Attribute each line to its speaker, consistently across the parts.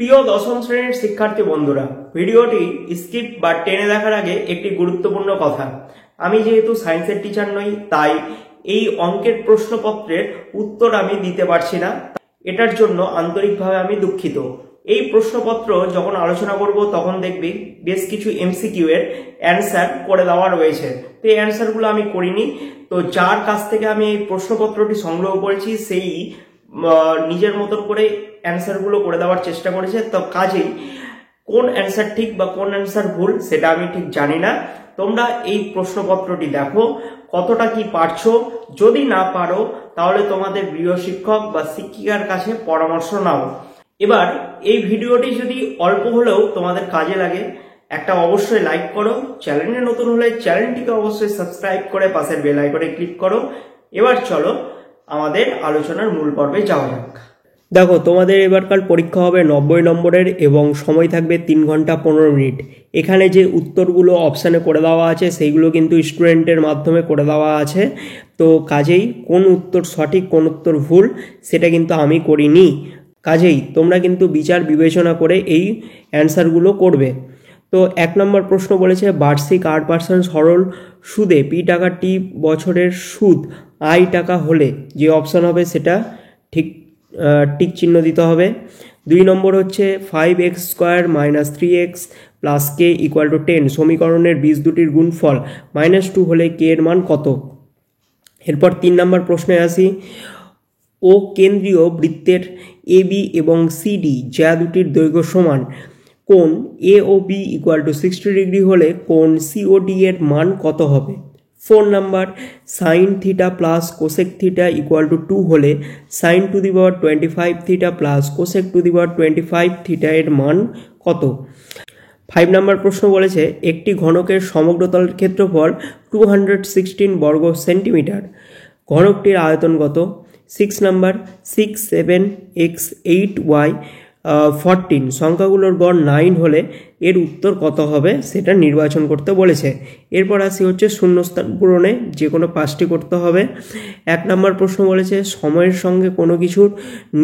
Speaker 1: প্রিয় দশম শ্রেণীর শিক্ষার্থী বন্ধুরা, ভিডিওটি স্কিপ বা টেনে দেখার আগে একটি গুরুত্বপূর্ণ কথা। আমি যেহেতু সায়েন্সের টিচার নই, তাই এই অঙ্কের প্রশ্নপত্রের উত্তর আমি দিতে পারছি না। এটার জন্য আন্তরিকভাবে আমি দুঃখিত। এই প্রশ্নপত্র যখন আলোচনা করব তখন দেখবি বেশ কিছু এমসিকিউ এর অ্যান্সার করে দেওয়া রয়েছে। তো এই অ্যান্সারগুলো আমি করিনি। তো যার কাছ থেকে আমি এই প্রশ্নপত্রটি সংগ্রহ করেছি সেই নিজের মতন করে অ্যান্সারগুলো করে দেওয়ার চেষ্টা করেছে। তো কাজেই কোন অ্যান্সার ঠিক বা কোন অ্যান্সার ভুল সেটা আমি ঠিক জানি না। তোমরা এই প্রশ্নপত্রটি দেখো, কতটা কি পারছো। যদি না পারো তাহলে তোমাদের গৃহ শিক্ষক বা শিক্ষিকার কাছে পরামর্শ নাও। এবার এই ভিডিওটি যদি অল্প হলেও তোমাদের কাজে লাগে, একটা অবশ্যই লাইক করো। চ্যানেলে নতুন হলে চ্যানেলটিকে অবশ্যই সাবস্ক্রাইব করে পাশের বেল আইকনে ক্লিক করো। এবার চলো আমাদের আলোচনার মূল পর্বে যাওয়া যাক। দেখো, তোমাদের এবারকার পরীক্ষা হবে 90 নম্বরের এবং সময় থাকবে 3 ঘন্টা 15 মিনিট। এখানে যে উত্তরগুলো অপশানে করে দেওয়া আছে সেইগুলো কিন্তু স্টুডেন্টের মাধ্যমে করে দেওয়া আছে। তো কাজেই কোন উত্তর সঠিক কোন উত্তর ভুল সেটা কিন্তু আমি করিনি। কাজেই তোমরা কিন্তু বিচার বিবেচনা করে এই অ্যান্সারগুলো করবে। তো 1 নম্বর প্রশ্ন বলেছে, বার্ষিক 8% সরল সুদে পি টাকা টি বছরের সুদ আই টাকা হলে যে অপশান হবে সেটা টিক চিহ্ন দিতে হবে। 2 নম্বর হচ্ছে 5x² - 3x + k = 10 সমীকরণের বীজ দুটির গুণফল -2 হলে k এর মান কত। এরপর 3 নম্বর প্রশ্নে আসি, ও কেন্দ্রীয় বৃত্তের AB এবং CD যা দুটির দৈর্ঘ্য সমান, কোণ AOB = 60 ডিগ্রি হলে কোণ COD এর মান কত হবে। 4 নাম্বার, sin θ প্লাস কোসেক θ = 2 হলে sin to the power 25 θ plus cosec to the power 25 θ এর মান কত। 5 নম্বর প্রশ্ন বলেছে, একটি ঘনকের সমগ্রতলের ক্ষেত্রফল 216 বর্গ সেন্টিমিটার, ঘনকটির আয়তন কত। 6 নাম্বার, 6, 7, x, 8, y, 14 সংখ্যাগুলোর গড় 9 হলে এর উত্তর কত হবে সেটা নির্বাচন করতে বলেছে। এরপর আসি হচ্ছে শূন্যস্থান পূরণে, যে কোনো 5টি করতে হবে। 1 নম্বর প্রশ্ন বলেছে, সময়ের সঙ্গে কোনো কিছুর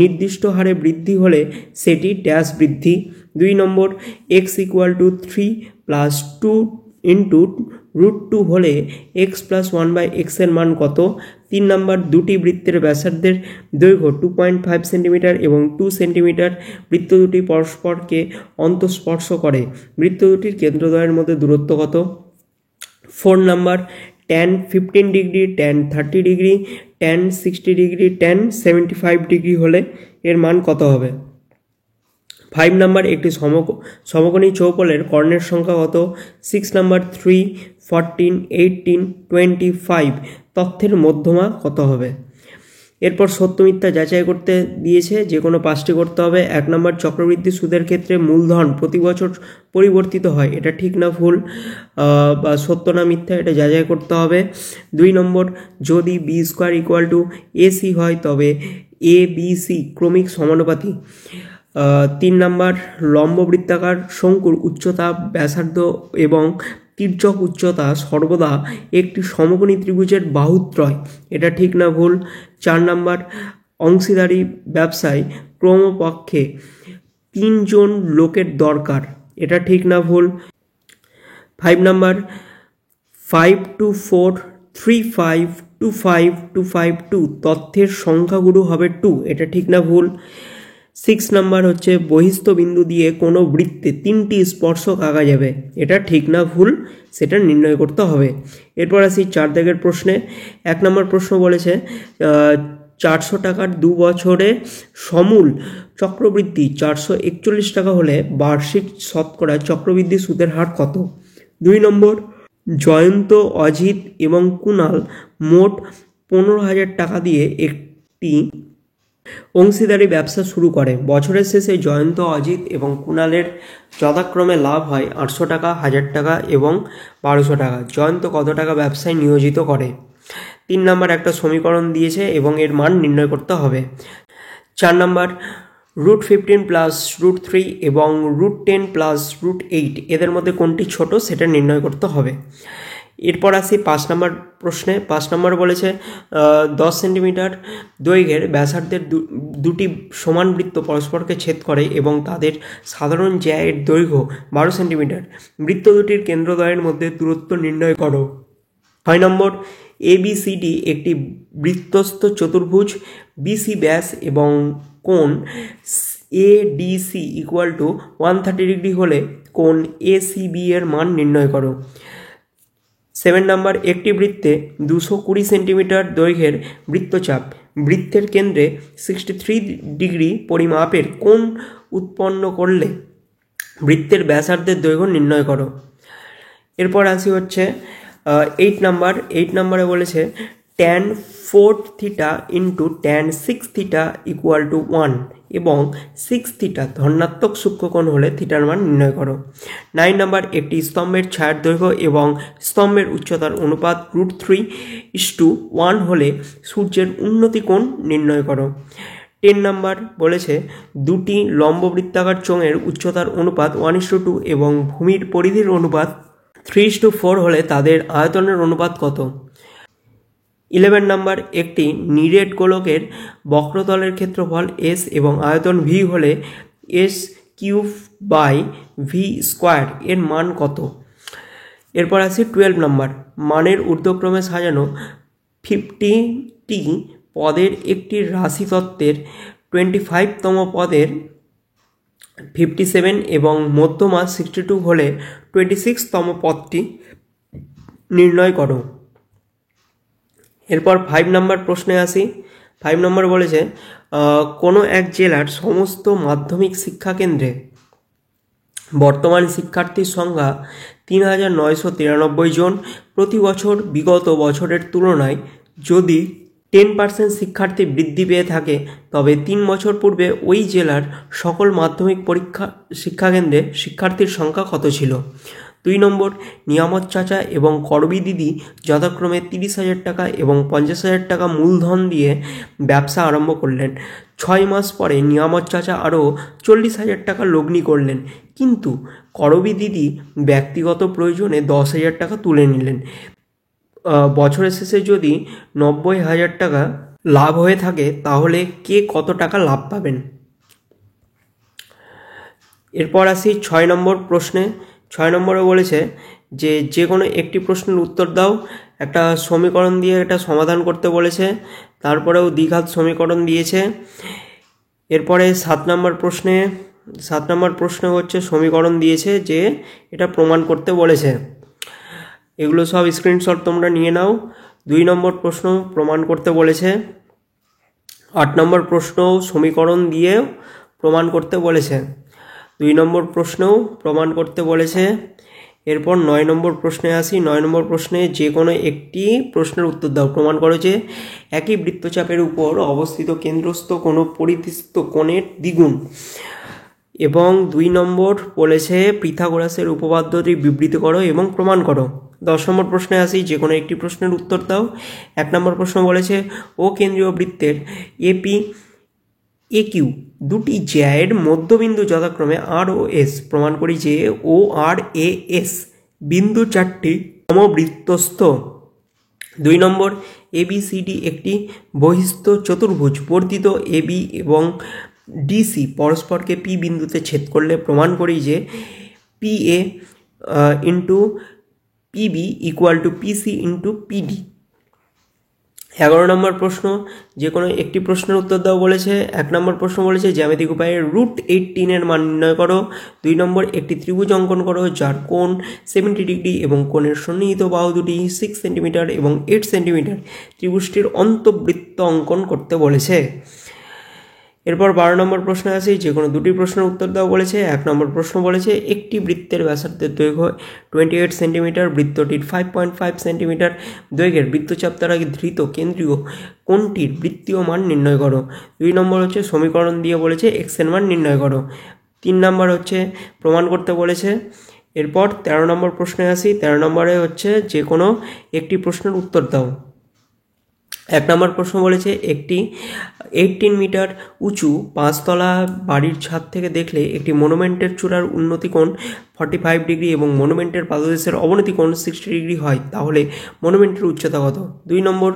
Speaker 1: নির্দিষ্ট হারে বৃদ্ধি হলে সেটি ড্যাশ বৃদ্ধি। 2 নম্বর, x = 3 + 2 × √2 হলে x + 1/x এর মান কত। 3 নম্বর, দুটি বৃত্তের ব্যাসার্ধের দৈর্ঘ্য 2.5 সেন্টিমিটার এবং 2 সেন্টিমিটার, বৃত্ত দুটি পরস্পরকে অন্তঃস্পর্শ করে, বৃত্ত দুটির কেন্দ্রদ্বয়ের মধ্যে দূরত্ব কত। 4 নম্বর, tan 15 degree, tan 30 degree, tan 60 degree, tan 75 degree হলে এর মান কত হবে। 5 নম্বর, একটি সমকোণী চৌকোণের কর্ণের সংখ্যা কত। 6 নম্বর, 3, 14, 18, 25 তথ্যের মধ্যমা কত হবে। এরপর সত্য মিথ্যা যাচাই করতে দিয়েছে, যে কোনো 5টি করতে হবে। 1 নম্বর, চক্রবৃদ্ধি সুদের ক্ষেত্রে মূলধন প্রতি বছর পরিবর্তিত হয়, এটা ঠিক না ভুল বা সত্য না মিথ্যা এটা যাচাই করতে হবে। 2 নম্বর, যদি b² = AC হয় তবে ABC ক্রমিক সমানুপাতি। 3 নম্বর, লম্ব বৃত্তাকার শঙ্কুর উচ্চতা, ব্যাসার্ধ এবং তির্যক উচ্চতা সর্বদা একটি সমকোণী ত্রিভুজের বাহুত্রয়, এটা ঠিক না ভুল। 4 নম্বর, অংশীদারি ব্যবসায় ক্রমপক্ষে 3 জন লোকের দরকার, এটা ঠিক না ভুল। 5 নম্বর, 5, 2, 4, 3, 5, 2, 5, 2, 5, 2 তথ্যের সংখ্যাগুরু হবে 2, এটা ঠিক না ভুল। 6 নম্বর হচ্ছে, বহিস্থ বিন্দু দিয়ে কোনো বৃত্তে 3টি স্পর্শক আঁকা যাবে, এটা ঠিক না ভুল সেটা নির্ণয় করতে হবে। এরপর আসি 4 দাগের প্রশ্নে। 1 নম্বর প্রশ্ন বলেছে, 400 টাকার 2 বছরে সমূল চক্রবৃদ্ধি 441 টাকা হলে বার্ষিক শতকরা চক্রবৃদ্ধি সুদের হার কত। 2 নম্বর, জয়ন্ত, অজিত এবং কুণাল মোট 15,000 টাকা দিয়ে একটি অংশীদারি ব্যবসা শুরু করে। বছরের শেষে জয়ন্ত, অজিত এবং কুণালের যথাক্রমে লাভ হয় 800 টাকা, 1000 টাকা এবং 1200 টাকা। জয়ন্ত কত টাকা ব্যবসায় নিয়োজিত করে। 3 নম্বর, একটা সমীকরণ দিয়েছে এবং এর মান নির্ণয় করতে হবে। 4 নম্বর, √15 + √3 এবং √10 + √8 এদের মধ্যে কোনটি ছোট সেটা নির্ণয় করতে হবে। এরপর আসি 5 নম্বর প্রশ্নে। 5 নম্বর বলেছে 10 সেন্টিমিটার দৈর্ঘ্যের ব্যাসার্ধের দুটি সমান বৃত্ত পরস্পরকে ছেদ করে এবং তাদের সাধারণ জ্যায়ের দৈর্ঘ্য 12 সেন্টিমিটার। বৃত্ত দুটির কেন্দ্রদ্বয়ের মধ্যে দূরত্ব নির্ণয় করো। 6 নম্বর ABCD একটি বৃত্তস্থ চতুর্ভুজ, BC ব্যাস এবং কোণ ADC ইকুয়াল টু 130 ডিগ্রি হলে কোণ ACB এর মান নির্ণয় করো। 7 নম্বর একটি বৃত্তে 220 সেন্টিমিটার দৈর্ঘ্যের বৃত্তচাপ বৃত্তের কেন্দ্রে 63 ডিগ্রি পরিমাপের কোণ উৎপন্ন করলে বৃত্তের ব্যাসার্ধের দৈর্ঘ্য নির্ণয় করো। এরপর আসি হচ্ছে 8 নম্বর। 8 নম্বরে বলেছে tan 4 theta into tan 6 theta equal to 1 এবং 6 থিটা ধনাত্মক সূক্ষ্মকোণ হলে থিটার মান নির্ণয় করো। 9 নম্বর একটি স্তম্ভের ছায়ার দৈর্ঘ্য এবং স্তম্ভের উচ্চতার অনুপাত √3:1 হলে সূর্যের উন্নতি কোণ নির্ণয় করো। 10 নম্বর বলেছে দুটি লম্ববৃত্তাকার চোঙের উচ্চতার অনুপাত 1:2 এবং ভূমির পরিধির অনুপাত 3:4 হলে তাদের আয়তনের অনুপাত কত? 11 নম্বর একটি নিরেট গোলকের বক্রতলের ক্ষেত্রফল S এবং আয়তন V হলে S³/V² এর মান কত? এরপর আসি 12 নম্বর। মানের ঊর্ধ্বক্রমে সাজানো 50টি পদের একটি রাশিতত্ত্বের 25তম পদের 57 এবং মধ্যমা 62 হলে 26তম পদটি নির্ণয় করো। এরপর 5 নম্বর প্রশ্নে আসি। 5 নম্বর বলেছে কোনো এক জেলার সমস্ত মাধ্যমিক শিক্ষা কেন্দ্রে বর্তমান শিক্ষার্থীর সংখ্যা 3993 জন। প্রতি বছর বিগত বছরের তুলনায় যদি 10% শিক্ষার্থী বৃদ্ধি পেয়ে থাকে তবে 3 বছর পূর্বে ওই জেলার সকল মাধ্যমিক শিক্ষাকেন্দ্রে শিক্ষার্থীর সংখ্যা কত ছিল? 2 নম্বর নিয়ামত চাচা এবং করবি দিদি যথাক্রমে 30,000 টাকা এবং 50,000 টাকা মূলধন দিয়ে ব্যবসা আরম্ভ করলেন। 6 মাস পরে নিয়ামত চাচা আরও 40,000 টাকা লগ্নি করলেন, কিন্তু করবি দিদি ব্যক্তিগত প্রয়োজনে 10,000 টাকা তুলে নিলেন। বছরের শেষে যদি 90,000 টাকা লাভ হয়ে থাকে তাহলে কে কত টাকা লাভ পাবেন? এরপর আসি 6 নম্বর প্রশ্নে। 6 নম্বরে বলেছে যে কোনো একটি প্রশ্নের উত্তর দাও। একটা সমীকরণ দিয়ে এটা সমাধান করতে বলেছে, তারপরেও দ্বিঘাত সমীকরণ দিয়েছে। এরপরে 7 নম্বর প্রশ্নে হচ্ছে সমীকরণ দিয়েছে যে এটা প্রমাণ করতে বলেছে। এগুলো সব স্ক্রিনশট তোমরা নিয়ে নাও। 2 নম্বর প্রশ্ন প্রমাণ করতে বলেছে। 8 নম্বর প্রশ্ন সমীকরণ দিয়ে প্রমাণ করতে বলেছে। 2 নম্বর প্রশ্নও প্রমাণ করতে বলেছে। এরপর 9 নম্বর প্রশ্নে আসি। 9 নম্বর প্রশ্নে যে কোনো একটি প্রশ্নের উত্তর দাও। প্রমাণ করো যে একই বৃত্তচাপের উপর অবস্থিত কেন্দ্রস্থ কোনো পরিধিস্থ কোণের দ্বিগুণ। এবং 2 নম্বর বলেছে পিথাগোরাসের উপপাদ্যটি বিবৃত করো এবং প্রমাণ করো। 10 নম্বর প্রশ্নে আসি। যে কোনো একটি প্রশ্নের উত্তর দাও। 1 নম্বর প্রশ্ন বলেছে ও কেন্দ্রীয় বৃত্তের AQ দুটি জ্যায়ের মধ্যবিন্দু যথাক্রমে R ও S। প্রমাণ করি যে ORAS বিন্দু 4টি সমবৃত্তস্থ। 2 নম্বর ABCD একটি বহিস্থ চতুর্ভুজ। বর্ধিত AB এবং DC পরস্পরকে P বিন্দুতে ছেদ করলে প্রমাণ করি যে PA into PB equal to PC into PD। 11 নম্বর প্রশ্ন যে কোনো একটি প্রশ্নের উত্তর দাও বলেছে। 1 নম্বর প্রশ্ন বলেছে জ্যামিতিক উপায়ে √18 এর মান নির্ণয় করো। 2 নম্বর একটি ত্রিভুজ অঙ্কন করো যার কোণ 70 ডিগ্রি এবং কোণের সন্নিহিত বাহু দুটি 6 সেন্টিমিটার এবং 8 সেন্টিমিটার। ত্রিভুজটির অন্তবৃত্ত অঙ্কন করতে বলেছে। এরপর 12 নম্বর প্রশ্নে আসি। যে কোনো দুটি প্রশ্নের উত্তর দাও বলেছে। 1 নম্বর প্রশ্ন বলেছে একটি বৃত্তের ব্যাসার্ধের দৈর্ঘ্য 28 সেন্টিমিটার, বৃত্তটির 5.5 সেন্টিমিটার দৈর্ঘ্যের বৃত্তচাপ দ্বারা ধৃত কেন্দ্রীয় কোণটির বৃত্তীয় মান নির্ণয় করো। 2 নম্বর হচ্ছে সমীকরণ দিয়ে বলেছে x এর মান নির্ণয় করো। 3 নম্বর হচ্ছে প্রমাণ করতে বলেছে। এরপর 13 নম্বর প্রশ্নে আসি। 13 নম্বরে হচ্ছে যে কোনো একটি প্রশ্নের উত্তর দাও। 1 নম্বর প্রশ্ন বলেছে একটি 18 মিটার উঁচু 5 তলা বাড়ির ছাদ থেকে দেখলে একটি মনুমেন্টের চূড়ার উন্নতি কোণ 45 ডিগ্রি এবং মনুমেন্টের পাদদেশের অবনতি কোণ 60 ডিগ্রি হয়, তাহলে মনুমেন্টের উচ্চতা কত? 2 নম্বর,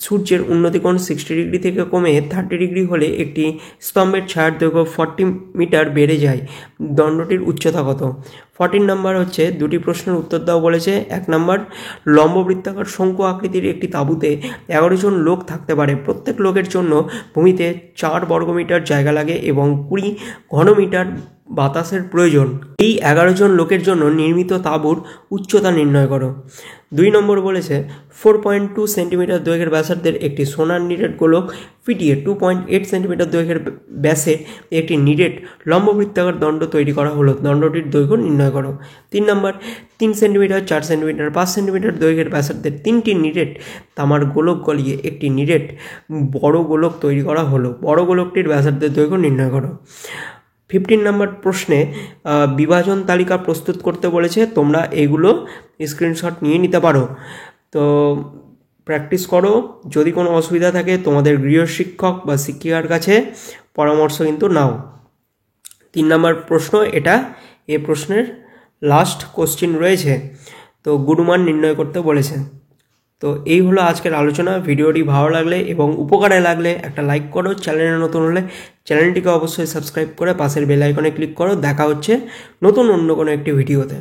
Speaker 1: সূর্যের উন্নতি কোণ 60 ডিগ্রি থেকে কমে 30 ডিগ্রি হলে একটি স্তম্ভের ছায়ার দৈর্ঘ্য 40 মিটার বেড়ে যায়, দণ্ডটির উচ্চতা কত? 14 নম্বর হচ্ছে দুটি প্রশ্নের উত্তর দাও বলেছে। 1 নম্বর, লম্ববৃত্তাকার শঙ্কু আকৃতির একটি তাঁবুতে 11 জন লোক থাকতে পারে। প্রত্যেক লোকের জন্য ভূমিতে 4 বর্গমিটার জায়গা লাগে এবং 20 ঘনমিটার বাতাসের প্রয়োজন। এই 11 জন লোকের জন্য নির্মিত তাঁবুর উচ্চতা নির্ণয় করো। 2 নম্বর বলেছে 4.2 সেন্টিমিটার দৈর্ঘ্যের ব্যাসার্ধের একটি সোনার নিরেট গোলক ফিটিয়ে 2.8 সেন্টিমিটার দৈর্ঘ্যের ব্যাসের একটি নিরেট লম্ববৃত্তাকার দণ্ড তৈরি করা হলো, দণ্ডটির দৈর্ঘ্য নির্ণয় করো। 3 নম্বর, 3 সেন্টিমিটার, 4 সেন্টিমিটার, 5 সেন্টিমিটার দৈর্ঘ্যের ব্যাসার্ধের 3টি নিরেট তামার গোলক গলিয়ে একটি নিরেট বড় গোলক তৈরি করা হলো, বড় গোলকটির ব্যাসার্ধের দৈর্ঘ্য নির্ণয় করো। 15 নম্বর প্রশ্নে বিভাজন তালিকা প্রস্তুত করতে বলেছে, তোমরা এগুলো স্ক্রিনশট নিয়ে নিতে পারো। তো প্র্যাকটিস করো, যদি কোনো অসুবিধা থাকে তোমাদের গৃহশিক্ষক বা শিক্ষিকার কাছে পরামর্শ কিন্তু নাও। 3 নম্বর প্রশ্ন এটা, এ প্রশ্নের লাস্ট কোশ্চেন রয়েছে, তো গুণমান নির্ণয় করতে বলেছে। তো এই হলো আজকের আলোচনা। ভিডিওটি ভালো লাগলে এবং উপকারে লাগলে একটা লাইক করো, চ্যানেলে নতুন হলে চ্যানেলটিকে অবশ্যই সাবস্ক্রাইব করে পাশের বেল আইকনে ক্লিক করো। দেখা হচ্ছে নতুন অন্য কোনো একটি ভিডিওতে।